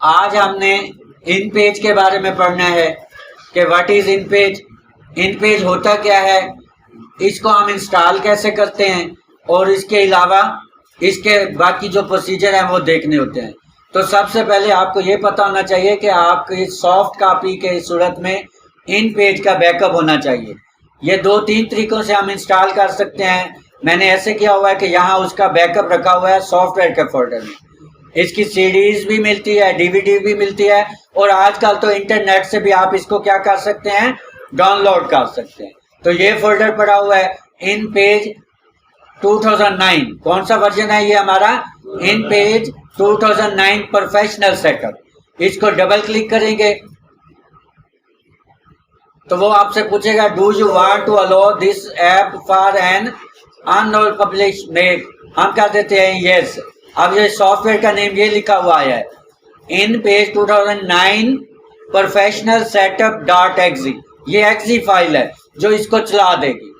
आज हमने इन पेज के बारे में पढ़ना है कि what is in page, in page होता क्या है, इसको हम इंस्टॉल कैसे करते हैं और इसके अलावा इसके बाकी जो प्रोसीजर हैं वो देखने होते हैं। तो सबसे पहले आपको ये पता होना चाहिए कि आपकी सॉफ्ट कॉपी के सूरत में इन पेज का बैकअप होना चाहिए। ये 2-3 तरीकों से हम इंस्टॉल कर सकते हैं। मैंने ऐसे किया हुआ है कि यहाँ उसका बैकअप रखा हुआ है सॉफ्टवेयर के फोल्डर में। इसकी सीडीज भी मिलती है, डीवीडी भी मिलती है और आजकल तो इंटरनेट से भी आप इसको क्या कर सकते हैं, डाउनलोड कर सकते हैं। तो ये फोल्डर पड़ा हुआ है इन पेज 2009। कौन सा वर्जन है ये हमारा? InPage 2009 professional setup. इसको डबल क्लिक करेंगे तो वो आपसे पूछेगा do you want to allow this app for an unknown publish make. हम कर देते हैं यस। अब ये सॉफ्टवेयर का नेम ये लिखा हुआ है इन पेज 2009 प्रोफेशनल सेटअप .exe। ये exe फाइल है जो इसको चला देगी।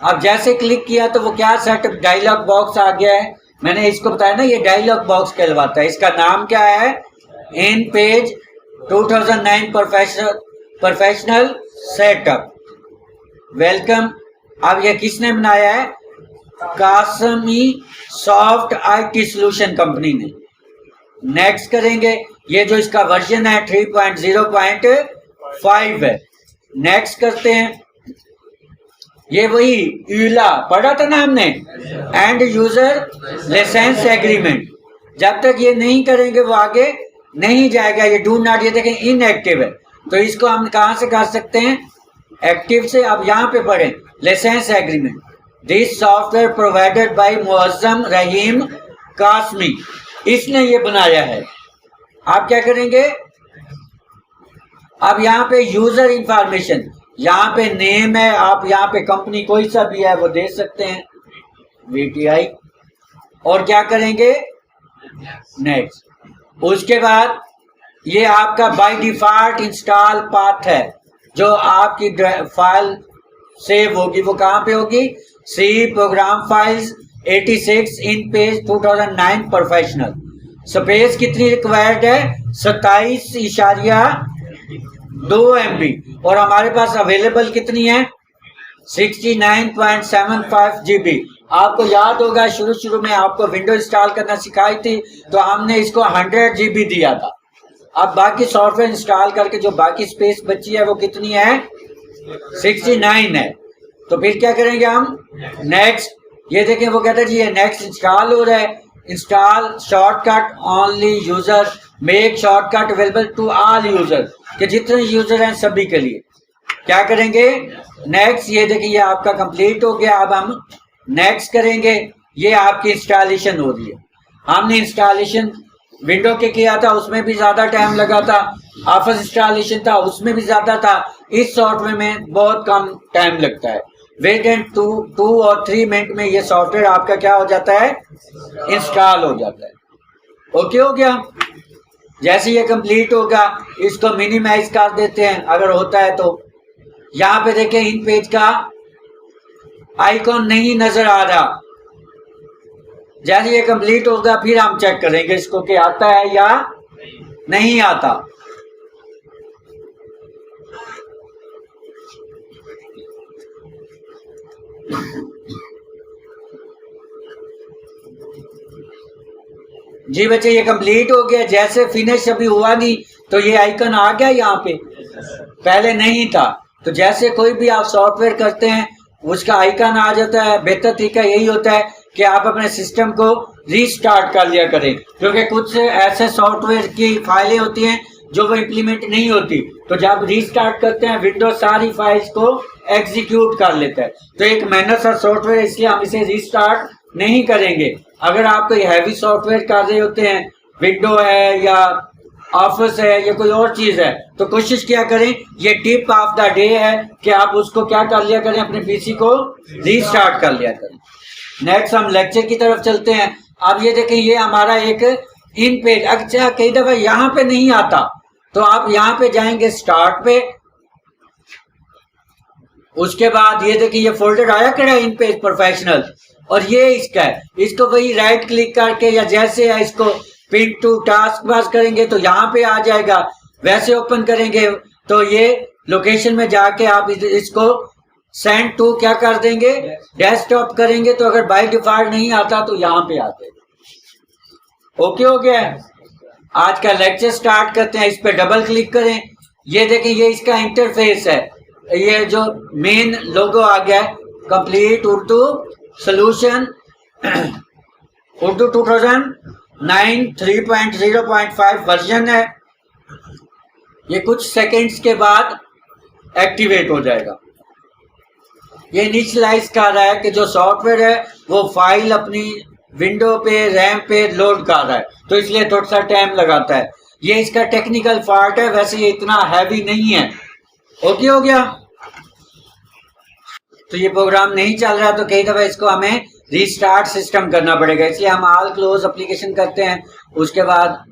अब जैसे क्लिक किया तो वो क्या सेटअप डायलॉग बॉक्स आ गया है। मैंने इसको बताया ना ये डायलॉग बॉक्स कहलवाता है। इसका नाम क्या है? इन पेज 2009 प्रोफेशनल सेटअप। वेलकम। अब ये किसने बनाया है? Qasmi soft IT solution company ने। नेक्स्ट करेंगे। ये जो इसका वर्जन है 3.0.5 है। नेक्स्ट करते हैं। ये वही यूला पढ़ा था ना हमने, एंड यूजर लाइसेंस एग्रीमेंट। जब तक ये नहीं करेंगे वो आगे नहीं जाएगा। ये डू नॉट, ये देखें इनएक्टिव है, तो इसको हम कहां से कर सकते हैं? एक्टिव से। अब यहाँ पे पढ़ें licence agreement. This software provided by Muazzam Rahim Qasmi. इसने ये बनाया है। आप क्या करेंगे? अब यहाँ पे यूजर इंफॉर्मेशन, यहाँ पे नेम है, आप यहाँ पे कंपनी कोई सा भी है वो दे सकते हैं, VTI। और क्या करेंगे? नेक्स्ट। उसके बाद ये आपका बाय डिफॉल्ट इंस्टॉल पाथ है। जो आपकी फाइल सेव होगी वो कहाँ पे होगी? C program files 86 InPage 2009 professional. Space कितनी रिक्वायर्ड है? 27.2 MB। और हमारे पास अवेलेबल कितनी है? 69.75 GB। आपको याद होगा शुरू में आपको विंडो इंस्टॉल करना सिखाई थी तो हमने इसको 100 GB दिया था। अब बाकी सॉफ्टवेयर इंस्टॉल करके जो बाकी स्पेस बची है वो कितनी है? 69 है। तो फिर क्या करेंगे हम? नेक्स्ट। ये देखें वो कहता है जी ये नेक्स्ट इंस्टॉल हो रहा है। Install shortcut only user, make shortcut available to all user, कि जितने यूजर हैं सभी के लिए। क्या करेंगे? नेक्स्ट। ये देखिए ये आपका कंप्लीट हो गया। अब हम नेक्स्ट करेंगे। ये आपकी इंस्टॉलेशन हो रही है। हमने इंस्टॉलेशन विंडो के किया था, उसमें भी ज्यादा टाइम लगा था। ऑफिस इंस्टॉलेशन था, उसमें भी ज्यादा था। इस सॉफ्टवेयर में बहुत कम टाइम लगता है। विद इन 2 और 3 मिनट में ये सॉफ्टवेयर आपका क्या हो जाता है? इंस्टॉल हो जाता है। ओके हो गया। जैसे ये कंप्लीट होगा इसको मिनिमाइज कर देते हैं अगर होता है तो। यहाँ पे देखें इन पेज का आइकॉन नहीं नजर आ रहा। जैसे ये कंप्लीट होगा फिर हम चेक करेंगे इसको कि आता है या नहीं आता। जी बच्चे ये कंप्लीट हो गया। जैसे फिनिश अभी हुआ नहीं तो ये आइकन आ गया यहाँ पे, पहले नहीं था। तो जैसे कोई भी आप सॉफ्टवेयर करते हैं उसका आइकन आ जाता है। बेहतर तरीका यही होता है कि आप अपने सिस्टम को रीस्टार्ट कर लिया करें, क्योंकि कुछ ऐसे सॉफ्टवेयर की फाइलें होती हैं जो वो इम्प्लीमेंट नहीं होती। तो जब रीस्टार्ट करते हैं विंडोज सारी फाइल्स को एग्जीक्यूट कर लेता है। तो एक मेहनत सा सॉफ्टवेयर, इसलिए हम इसे रीस्टार्ट नहीं करेंगे। अगर आप कोई हैवी सॉफ्टवेयर कर रहे होते हैं, विंडो है या ऑफिस है या कोई और चीज है, तो कोशिश क्या करें, ये टिप ऑफ द डे है कि आप उसको क्या कर लिया करें, अपने पीसी को रीस्टार्ट कर लिया करें। नेक्स्ट हम लेक्चर की तरफ चलते हैं। अब ये देखें ये हमारा एक इन पेज। अच्छा कई दफा यहाँ पे नहीं आता तो आप यहाँ पे जाएंगे स्टार्ट पे। उसके बाद ये देखिए ये फोल्डर आया कड़ा इन पेज प्रोफेशनल, और ये इसका है। इसको वही राइट क्लिक करके या जैसे है इसको पिन टू टास्क पास करेंगे तो यहाँ पे आ जाएगा, वैसे ओपन करेंगे तो ये लोकेशन में जाके आप इसको सेंड टू क्या कर देंगे, डेस्कटॉप करेंगे। तो अगर बाय डिफॉल्ट नहीं आता तो यहाँ पे आते। ओके हो गया है। आज का लेक्चर स्टार्ट करते हैं। इस पे डबल क्लिक करें, ये देखें ये इसका इंटरफेस है। ये जो मेन लोगो आ गया है, complete Urdu solution Urdu 2009 3.0.5 version है। ये कुछ सेकंड्स के बाद एक्टिवेट हो जाएगा। ये इनिशियलाइज कर रहा है कि जो सॉफ्टवेयर है वो फाइल अपनी विंडो पे रैम पे लोड कर रहा है, तो इसलिए थोड़ा सा टाइम लगाता है। ये इसका टेक्निकल पार्ट है, वैसे ये इतना हैवी नहीं है। ओके हो गया। तो ये प्रोग्राम नहीं चल रहा तो कई दफा इसको हमें रीस्टार्ट सिस्टम करना पड़ेगा, इसलिए हम ऑल क्लोज एप्लीकेशन करते हैं, उसके बाद